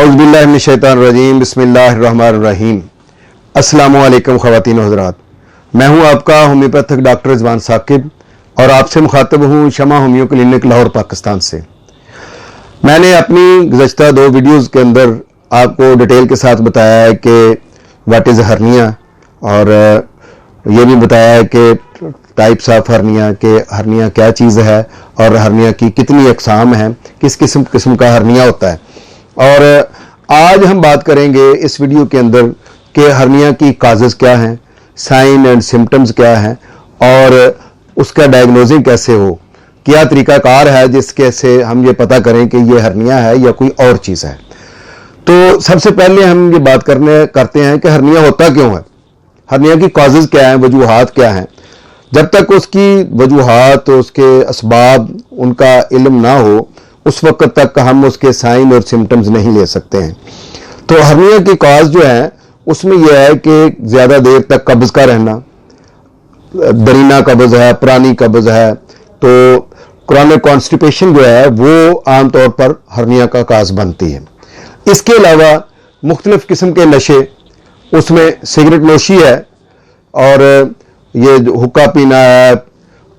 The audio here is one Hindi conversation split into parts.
औज़ुबिल्लाहिमिनश्शैतानिर्रजीम बिस्मिल्लाहिर्रहमानिर्रहीम। अस्सलामुअलैकुम ख़वातीन हज़रात, मैं हूं आपका होम्योपैथिक डॉक्टर रिजवान साकिब और आपसे मुखातब हूं शमा होम्यो क्लिनिक लाहौर पाकिस्तान से। मैंने अपनी गुज़श्ता 2 वीडियोज़ के अंदर आपको डिटेल के साथ बताया है कि व्हाट इज़ हर्निया, और ये भी बताया है कि टाइप्स ऑफ हर्निया, के हर्निया क्या चीज़ है और हर्निया की कितनी अक़साम हैं, किस किस्म का हर्निया होता है। और आज हम बात करेंगे इस वीडियो के अंदर कि हर्निया की काजेज़ क्या हैं, साइन एंड सिम्टम्स क्या हैं और उसका डायग्नोजिंग कैसे हो, क्या तरीकाकार है जिसके से हम ये पता करें कि ये हर्निया है या कोई और चीज़ है। तो सबसे पहले हम ये बात करते हैं कि हर्निया होता क्यों है, हर्निया की काजेज़ क्या हैं, वजूहात क्या हैं। जब तक उसकी वजूहात, उसके असबाब, उनका इल्म ना हो, उस वक्त तक हम उसके साइन और सिम्टम्स नहीं ले सकते हैं। तो हर्निया की काज जो है उसमें यह है कि ज़्यादा देर तक कब्ज़ का रहना, दरीना कब्ज़ है, पुरानी कब्ज़ है, तो क्रॉनिक कॉन्स्टिपेशन जो है वो आमतौर पर हर्निया का काज बनती है। इसके अलावा मुख्तलिफ किस्म के नशे, उसमें सिगरेट नोशी है और ये हुक्का पीना है।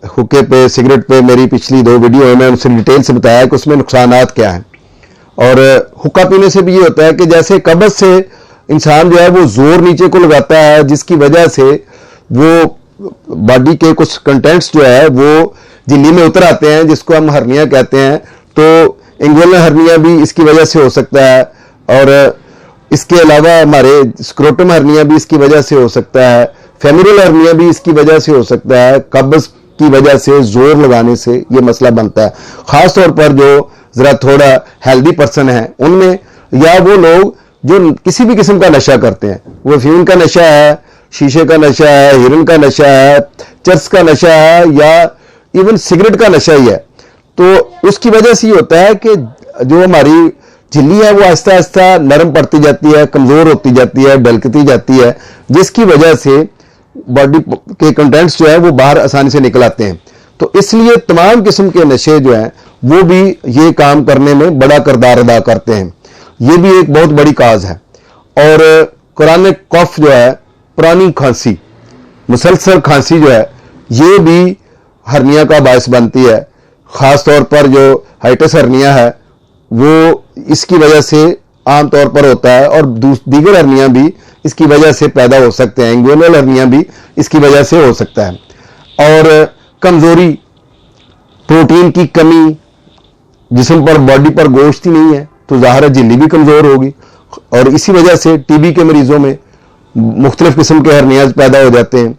हुक्के पे, सिगरेट पे मेरी पिछली 2 वीडियो है, मैं उनसे डिटेल से बताया कि उसमें नुकसानात क्या हैं। और हुक्का पीने से भी ये होता है कि जैसे कब्ज़ से इंसान जो है वो जोर नीचे को लगाता है, जिसकी वजह से वो बॉडी के कुछ कंटेंट्स जो है वो झिल्ली में उतर आते हैं, जिसको हम हर्निया कहते हैं। तो इंगुइनल हर्निया भी इसकी वजह से हो सकता है, और इसके अलावा हमारे स्क्रोटम हर्निया भी इसकी वजह से हो सकता है, फेमोरल हर्निया भी इसकी वजह से हो सकता है। कब्ज़ की वजह से, जोर लगाने से ये मसला बनता है। खास तौर पर जो जरा थोड़ा हेल्दी पर्सन है उनमें, या वो लोग जो किसी भी किस्म का नशा करते हैं, वो अफीम का नशा है, शीशे का नशा है, हीरोइन का नशा है, चर्स का नशा है, या इवन सिगरेट का नशा ही है, तो उसकी वजह से ये होता है कि जो हमारी झिल्ली है वो आहिस्ता आहिस्ता नरम पड़ती जाती है, कमजोर होती जाती है, ढलकती जाती है, जिसकी वजह से बॉडी के कंटेंट्स जो है वो बाहर आसानी से निकल आते हैं। तो इसलिए तमाम किस्म के नशे जो हैं वो भी ये काम करने में बड़ा किरदार अदा करते हैं। ये भी एक बहुत बड़ी काज है। और क्रॉनिक कफ जो है, पुरानी खांसी, मुसलसल खांसी जो है, ये भी हर्निया का बायस बनती है। खास तौर पर जो हाइटस हर्निया है वो इसकी वजह से आमतौर पर होता है, और दीगर हर्निया भी इसकी वजह से पैदा हो सकते हैं। इंगुइनल हर्निया भी इसकी वजह से हो सकता है। और कमजोरी, प्रोटीन की कमी, जिस्म पर, बॉडी पर गोश्त ही नहीं है तो ज़ाहिर है झिल्ली भी कमजोर होगी, और इसी वजह से टीबी के मरीजों में मुख्तलिफ किस्म के हर्नियाज पैदा हो जाते हैं।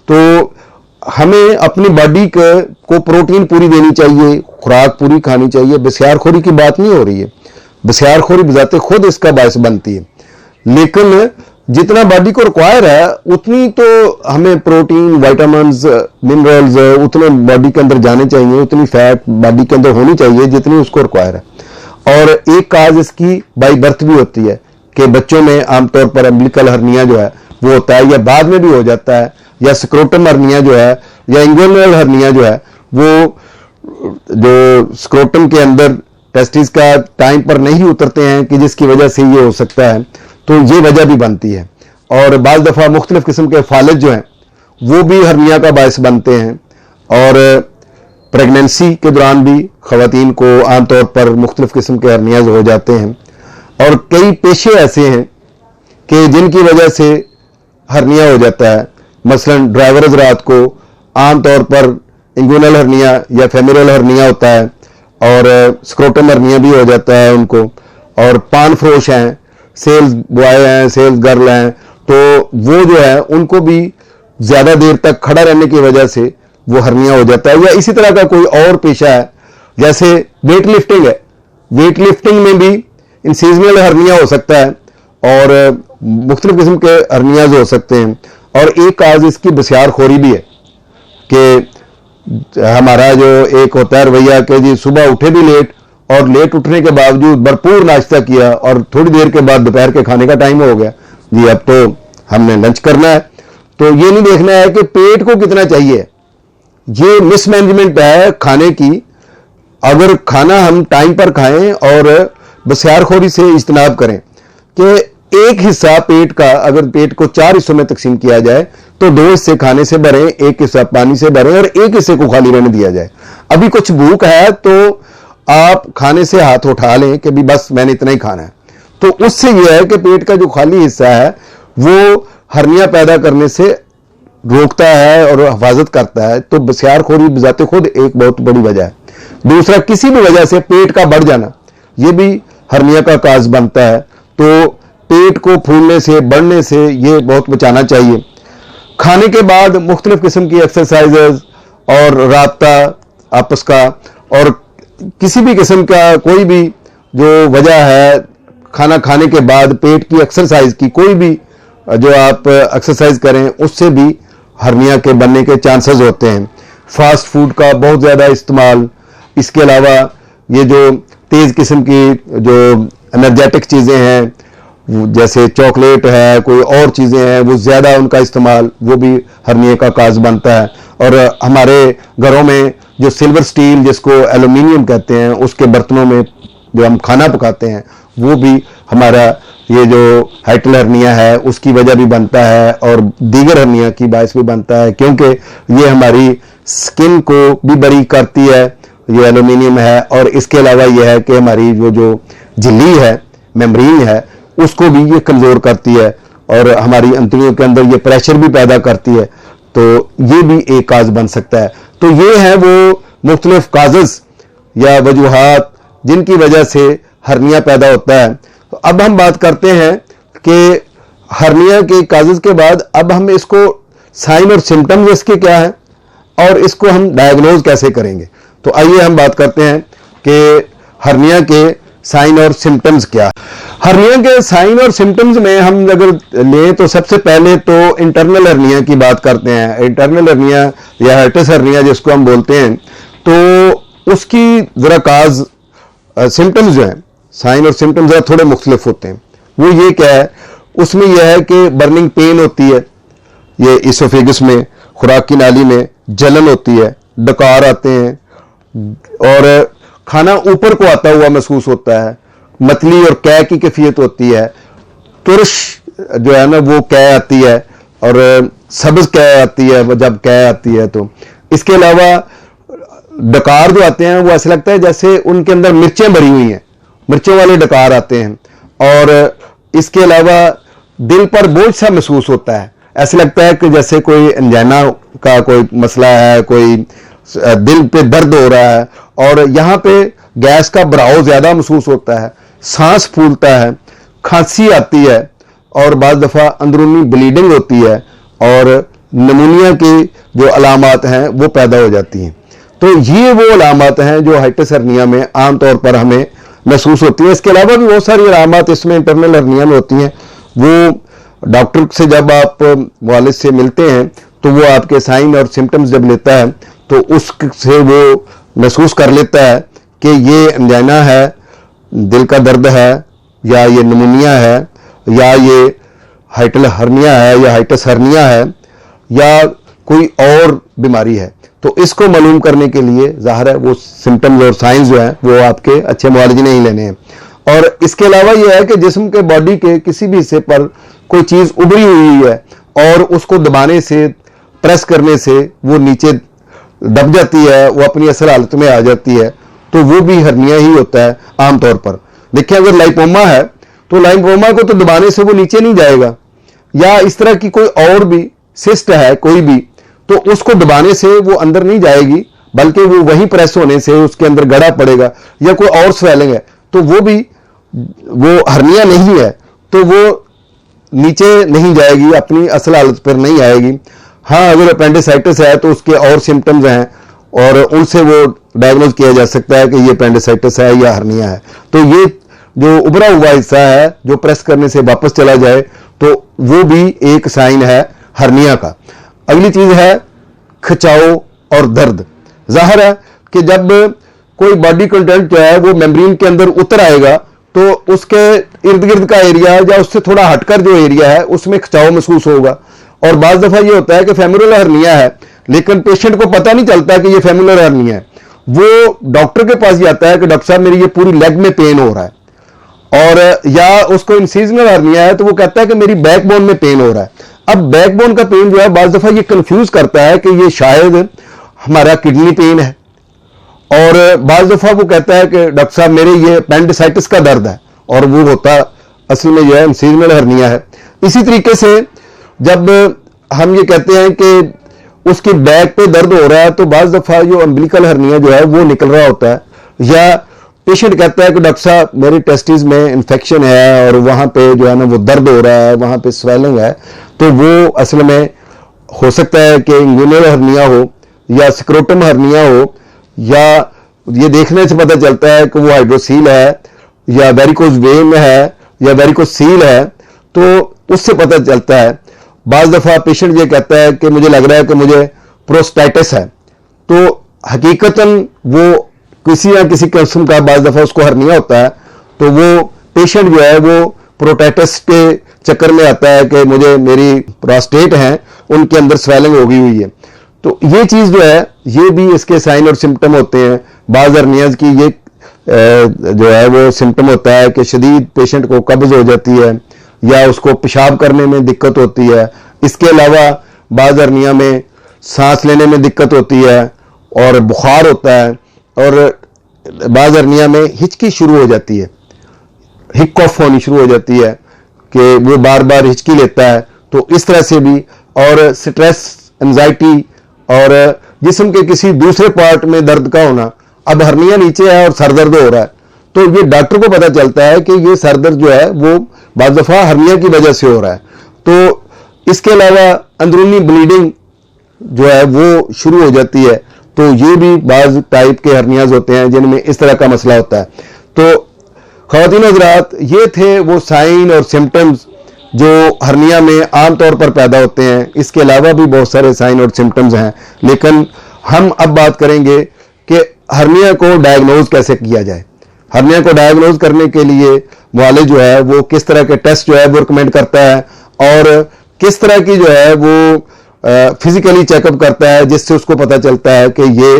तो हमें अपनी बॉडी को प्रोटीन पूरी देनी चाहिए, खुराक पूरी खानी चाहिए। बसियारखोरी की बात नहीं हो रही है, बसियारखोरी बजाते खुद इसका बायस बनती है, लेकिन जितना बॉडी को रिक्वायर है उतनी तो हमें प्रोटीन, विटामिन्स, मिनरल्स उतने बॉडी के अंदर जाने चाहिए, उतनी फैट बॉडी के अंदर होनी चाहिए जितनी उसको रिक्वायर है। और एक काज इसकी बाई बर्थ भी होती है कि बच्चों में आमतौर पर अम्बिलिकल हर्निया जो है वो होता है, या बाद में भी हो जाता है, या स्क्रोटम हर्निया जो है, या इंगुइनल हर्निया जो है, वो जो स्क्रोटम के अंदर टेस्टिस का टाइम पर नहीं उतरते हैं कि जिसकी वजह से ये हो सकता है, तो ये वजह भी बनती है। और बाज़ दफ़ा मुख्तलिफ किस्म के फालिज जो हैं वो भी हर्निया का बायस बनते हैं। और प्रेगनेंसी के दौरान भी ख़वातीन को आमतौर पर मुख्तलिफ किस्म के हर्नियाज हो जाते हैं। और कई पेशे ऐसे हैं कि जिनकी वजह से हर्निया हो जाता है। मसलन ड्राइवर हज़रात को आमतौर पर इंगुइनल हर्निया या फेमोरल हर्निया होता है, और स्क्रोटम हर्निया भी हो जाता है उनको। और पान फरोश हैं, सेल्स बॉय हैं, सेल्स गर्ल हैं, तो वो जो है उनको भी ज़्यादा देर तक खड़ा रहने की वजह से वो हर्निया हो जाता है। या इसी तरह का कोई और पेशा है, जैसे वेट लिफ्टिंग है, वेट लिफ्टिंग में भी इंसीजनल हर्निया हो सकता है और मुख्तलिफ किस्म के हर्नियाज हो सकते हैं। और एक काज इसकी बसियारखोरी भी है कि हमारा जो एक होता है रवैया कि जी सुबह उठे भी लेट, और लेट उठने के बावजूद भरपूर नाश्ता किया, और थोड़ी देर के बाद दोपहर के खाने का टाइम हो गया जी, अब तो हमने लंच करना है। तो ये नहीं देखना है कि पेट को कितना चाहिए, ये मिसमैनेजमेंट है खाने की। अगर खाना हम टाइम पर खाएं और बसियारखोरी से इज्तनाब करें कि एक हिस्सा पेट का, अगर पेट को 4 हिस्सों में तकसीम किया जाए तो 2 हिस्से खाने से भरें, एक हिस्सा पानी से भरें और एक हिस्से को खाली रहने दिया जाए। अभी कुछ भूख है तो आप खाने से हाथ उठा लें कि भी बस मैंने इतना ही खाना है, तो उससे यह है कि पेट का जो खाली हिस्सा है वो हर्निया पैदा करने से रोकता है और हिफाजत करता है। तो बसियारखोरी बजाते खुद एक बहुत बड़ी वजह है। दूसरा, किसी भी वजह से पेट का बढ़ जाना, यह भी हर्निया का काज बनता है। तो पेट को फूलने से, बढ़ने से ये बहुत बचाना चाहिए। खाने के बाद मुख्तलिफ किस्म की एक्सरसाइजेज और राब्ता आपस का, और किसी भी किस्म का कोई भी जो वजह है, खाना खाने के बाद पेट की एक्सरसाइज की कोई भी जो आप एक्सरसाइज करें उससे भी हर्निया के बनने के चांसेस होते हैं। फास्ट फूड का बहुत ज़्यादा इस्तेमाल, इसके अलावा ये जो तेज़ किस्म की जो एनर्जेटिक चीज़ें हैं जैसे चॉकलेट है, कोई और चीज़ें हैं, वो ज़्यादा उनका इस्तेमाल, वो भी हर्निया का काज बनता है। और हमारे घरों में जो सिल्वर स्टील जिसको एल्यूमिनियम कहते हैं उसके बर्तनों में जो हम खाना पकाते हैं वो भी हमारा ये जो हाइटल हर्निया है उसकी वजह भी बनता है और दीगर हर्निया की बायस भी बनता है, क्योंकि ये हमारी स्किन को भी बारीक करती है, ये एल्यूमिनियम है। और इसके अलावा यह है कि हमारी जो झिल्ली है, मेम्ब्रेन है, उसको भी ये कमज़ोर करती है और हमारी अंतड़ियों के अंदर ये प्रेशर भी पैदा करती है। तो ये भी एक काज बन सकता है। तो ये है वो मुख्तलिफ काजेस या वजूहात जिनकी वजह से हर्निया पैदा होता है। तो अब हम बात करते हैं कि हर्निया के काजेस के बाद अब हम इसको साइन और सिम्टम्स इसके क्या है और इसको हम डायग्नोज कैसे करेंगे। तो आइए हम बात करते हैं कि हर्निया के साइन और सिम्टम्स क्या है। हर्निया के साइन और सिम्टम्स में हम अगर लें तो सबसे पहले तो इंटरनल हर्निया की बात करते हैं। इंटरनल हर्निया या हाइटस हर्निया जिसको हम बोलते हैं, तो उसकी जरा काज सिम्टम्स जो हैं, साइन और सिम्टम्स जरा थोड़े मुख्तलिफ होते हैं। वो ये क्या है, उसमें यह है कि बर्निंग पेन होती है, ये इसोफेगस में, खुराक की नाली में जलन होती है, डकार आते हैं और खाना ऊपर को आता हुआ महसूस होता है, मतली और कै की कैफियत होती है, तुरश जो है ना वो कै आती है और सब्ज कै आती है जब कै आती है। तो इसके अलावा डकार जो आते हैं वो ऐसा लगता है जैसे उनके अंदर मिर्चें भरी हुई हैं, मिर्चों वाले डकार आते हैं। और इसके अलावा दिल पर बोझ सा महसूस होता है, ऐसा लगता है कि जैसे कोई एंजाइना का कोई मसला है, कोई दिल पे दर्द हो रहा है और यहाँ पे गैस का भराव ज्यादा महसूस होता है, सांस फूलता है, खांसी आती है और बाज़ दफ़ा अंदरूनी ब्लीडिंग होती है और निमोनिया की जो अलामात हैं वो पैदा हो जाती हैं। तो ये वो अलामात हैं जो हाइटस हर्निया में आमतौर पर हमें महसूस होती है। इसके अलावा भी बहुत सारी अलामात इसमें इंटरनल हर्निया में होती हैं। वो डॉक्टर से जब आप वालिद से मिलते हैं तो वो आपके साइन और सिम्टम्स जब लेता है तो उससे वो महसूस कर लेता है कि ये एंजाइना है, दिल का दर्द है, या ये निमोनिया है, या ये हाइटल हर्निया है, या हाइटस हर्निया है, या कोई और बीमारी है। तो इसको मालूम करने के लिए ज़ाहिर है वो सिम्टम्स और साइंस जो हैं वो आपके अच्छे मुआलजे नहीं लेने हैं। और इसके अलावा ये है कि जिस्म के बॉडी के किसी भी हिस्से पर कोई चीज़ उभरी हुई है और उसको दबाने से, प्रेस करने से वो नीचे दब जाती है, वो अपनी असल हालत में आ जाती है, तो वो भी हर्निया ही होता है आमतौर पर। देखिए अगर लाइपोमा है तो लाइपोमा को तो दबाने से वो नीचे नहीं जाएगा, या इस तरह की कोई और भी सिस्ट है कोई भी, तो उसको दबाने से वो अंदर नहीं जाएगी बल्कि वो वहीं प्रेस होने से उसके अंदर गड़ा पड़ेगा, या कोई और स्वेलिंग है तो वो भी वो हर्निया नहीं है, तो वो नीचे नहीं जाएगी, अपनी असल हालत पर नहीं आएगी। हाँ अगर अपेंडिसाइटिस है तो उसके और सिम्टम्स हैं और उनसे वो डायग्नोज किया जा सकता है कि ये अपेंडिसाइटिस है या हर्निया है। तो ये जो उभरा हुआ हिस्सा है जो प्रेस करने से वापस चला जाए तो वो भी एक साइन है हर्निया का। अगली चीज है खिंचाव और दर्द। जाहिर है कि जब कोई बॉडी कंटेंट जो है वो मेम्ब्रेन के अंदर उतर आएगा तो उसके इर्द गिर्द का एरिया या उससे थोड़ा हटकर जो एरिया है उसमें खिंचाव महसूस होगा। और बाज़ दफ़ा ये होता है कि फेमोरल हर्निया है लेकिन पेशेंट को पता नहीं चलता कि ये फेमोरल हर्निया है। वो डॉक्टर के पास जाता है कि डॉक्टर साहब मेरी ये पूरी लेग में पेन हो रहा है, और या उसको इंसीजनल हर्निया है तो वो कहता है कि मेरी बैकबोन में पेन हो रहा है। अब बैकबोन का पेन जो है बाज दफा ये कंफ्यूज करता है कि ये शायद हमारा किडनी पेन है, और बाज दफा वो कहता है कि डॉक्टर साहब मेरे ये अपेंडिसाइटिस का दर्द है, और वो होता असल में जो है इंसीजनल हर्निया है। इसी तरीके से जब हम ये कहते हैं कि उसकी बैक पे दर्द हो रहा है तो बाज दफा जो अम्बिलिकल हर्निया जो है वो निकल रहा होता है, या पेशेंट कहता है कि डॉक्टर साहब मेरी टेस्टिस में इन्फेक्शन है और वहां पे जो है ना वो दर्द हो रहा है, वहां पे स्वेलिंग है, तो वो असल में हो सकता है कि इंग्यूनल हर्निया हो या स्क्रोटम हर्निया हो, या ये देखने से पता चलता है कि वो हाइड्रोसील है या वेरिकोज वेन है या वेरिकोज सील है, तो उससे पता चलता है। बाज दफा पेशेंट ये कहता है कि मुझे लग रहा है कि मुझे प्रोस्टेटिस है, तो हकीकतन वो किसी ना किसी किस्म का बाज दफा उसको हर्निया होता है, तो वो पेशेंट जो है वो प्रोस्टेटिस के चक्कर में आता है कि मुझे मेरी प्रोस्टेट हैं उनके अंदर स्वेलिंग हो गई हुई है। तो ये चीज जो है ये भी इसके साइन और सिम्टम होते हैं। बाज हर्नियाज की ये जो है वो सिम्टम होता है कि शदीद पेशेंट को कब्ज हो जाती है या उसको पेशाब करने में दिक्कत होती है। इसके अलावा बाज हर्निया में सांस लेने में दिक्कत होती है और बुखार होता है, और बाज हर्निया में हिचकी शुरू हो जाती है, हिक कॉफ होनी शुरू हो जाती है कि वो बार बार हिचकी लेता है। तो इस तरह से भी, और स्ट्रेस, एंजाइटी और जिस्म के किसी दूसरे पार्ट में दर्द का होना, अब हर्निया नीचे है और सर दर्द हो रहा है, तो ये डॉक्टर को पता चलता है कि ये सर दर्द जो है वो बाज़ दफा हर्निया की वजह से हो रहा है। तो इसके अलावा अंदरूनी ब्लीडिंग जो है वो शुरू हो जाती है, तो ये भी बाज टाइप के हर्नियाज होते हैं जिनमें इस तरह का मसला होता है। तो ख़वातीन हज़रात, ये थे वो साइन और सिम्टम्स जो हर्निया में आम तौर पर पैदा होते हैं। इसके अलावा भी बहुत सारे साइन और सिम्टम्स हैं, लेकिन हम अब बात करेंगे कि हर्निया को डायग्नोज कैसे किया जाए। हर्निया को डायग्नोज करने के लिए मुआलिज जो है वो किस तरह के टेस्ट जो है वो रिकमेंड करता है, और किस तरह की जो है वो फिजिकली चेकअप करता है जिससे उसको पता चलता है कि ये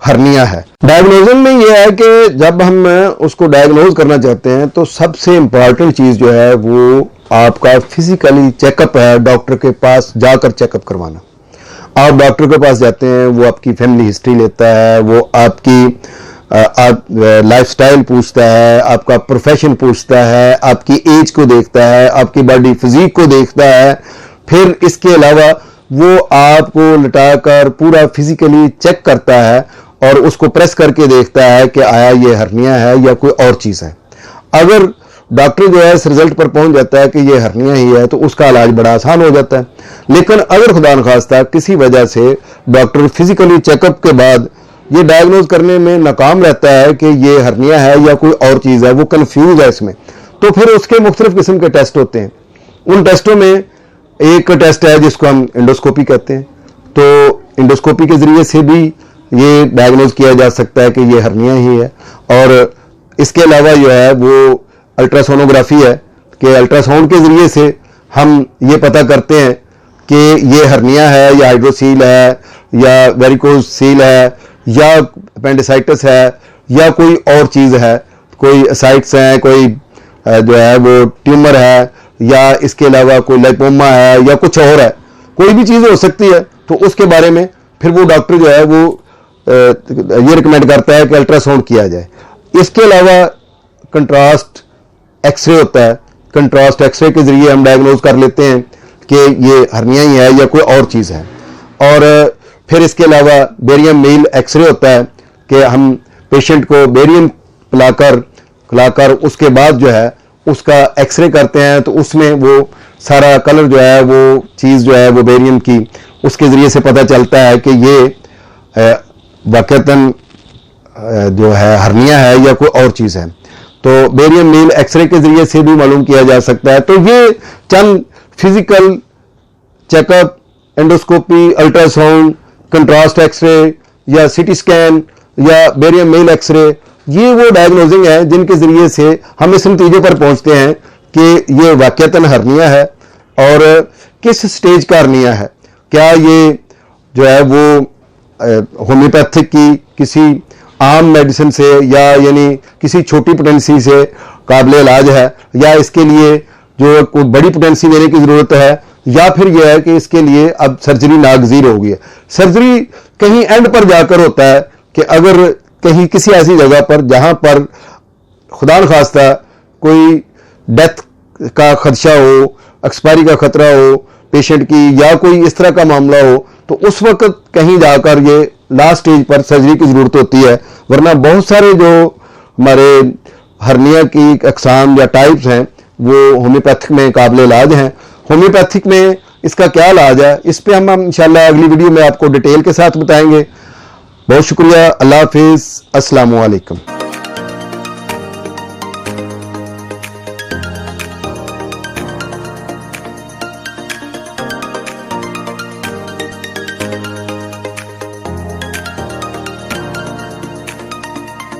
हर्निया है। डायग्नोजन में यह है कि जब हम उसको डायग्नोज करना चाहते हैं तो सबसे इंपॉर्टेंट चीज जो है वो आपका फिजिकली चेकअप है, डॉक्टर के पास जाकर चेकअप करवाना। आप डॉक्टर के पास जाते हैं, वो आपकी फैमिली हिस्ट्री लेता है, वो आपकी लाइफस्टाइल पूछता है, आपका प्रोफेशन पूछता है, आपकी एज को देखता है, आपकी बॉडी फिजिक को देखता है, फिर इसके अलावा वो आपको लिटाकर पूरा फिजिकली चेक करता है और उसको प्रेस करके देखता है कि आया ये हर्निया है या कोई और चीज है। अगर डॉक्टर जो है इस रिजल्ट पर पहुंच जाता है कि ये हर्निया ही है तो उसका इलाज बड़ा आसान हो जाता है। लेकिन अगर खुदा न खास्ता किसी वजह से डॉक्टर फिजिकली चेकअप के बाद ये डायग्नोज करने में नाकाम रहता है कि ये हर्निया है या कोई और चीज है, वो कंफ्यूज है इसमें, तो फिर उसके मुख्तलिफ किस्म के टेस्ट होते हैं। उन टेस्टों में एक टेस्ट है जिसको हम एंडोस्कोपी कहते हैं। तो एंडोस्कोपी के जरिए से भी ये डायग्नोज किया जा सकता है कि ये हर्निया ही है। और इसके अलावा जो है वो अल्ट्रासोनोग्राफी है कि अल्ट्रासाउंड के जरिए से हम ये पता करते हैं कि ये हर्निया है या हाइड्रोसील है या वेरिकोज सील है या अपेंडिसाइटिस है या कोई और चीज है, कोई साइट्स हैं, कोई जो है वो ट्यूमर है, या इसके अलावा कोई लाइपोमा है या कुछ और है, कोई भी चीज हो सकती है। तो उसके बारे में फिर वो डॉक्टर जो है वो ये रिकमेंड करता है कि अल्ट्रासाउंड किया जाए। इसके अलावा कंट्रास्ट एक्सरे होता है। कंट्रास्ट एक्सरे के जरिए हम डायग्नोज कर लेते हैं कि ये हर्निया ही है या कोई और चीज है। और फिर इसके अलावा बेरियम मील एक्सरे होता है कि हम पेशेंट को बेरियम खिलाकर उसके बाद जो है उसका एक्सरे करते हैं, तो उसमें वो सारा कलर जो है वो चीज जो है वो बेरियम की, उसके जरिए से पता चलता है कि ये वाकईतन जो है हर्निया है या कोई और चीज है। तो बेरियम मील एक्सरे के जरिए से भी मालूम किया जा सकता है। तो ये चंद physical checkup, endoscopy, ultrasound, contrast X ray या सीटी स्कैन या बेरियम मील एक्सरे, ये वो डायग्नोजिंग है जिनके जरिए से हम इस नतीजे पर पहुंचते हैं कि ये वाकईतन हर्निया है और किस स्टेज का हर्निया है। क्या ये जो है वो होम्योपैथिक की किसी आम मेडिसिन से या यानी किसी छोटी पोटेंसी से काबिल इलाज है, या इसके लिए जो कोई बड़ी पोटेंसी देने की ज़रूरत है, या फिर यह है कि इसके लिए अब सर्जरी नागजीर हो गई है। सर्जरी कहीं एंड पर जाकर होता है कि अगर कहीं किसी ऐसी जगह पर जहां पर खुदा न खास्ता कोई डेथ का खदशा हो, एक्सपायरी का खतरा हो पेशेंट की, या कोई इस तरह का मामला हो, तो उस वक्त कहीं जाकर ये लास्ट स्टेज पर सर्जरी की ज़रूरत होती है। वरना बहुत सारे जो हमारे हर्निया की अकसाम या टाइप्स हैं वो होम्योपैथिक में काबिल इलाज हैं। होम्योपैथिक में इसका क्या इलाज है, इस पे हम इंशाल्लाह अगली वीडियो में आपको डिटेल के साथ बताएंगे। बहुत शुक्रिया। अल्लाह हाफिज़। अस्सलामु अलैकुम।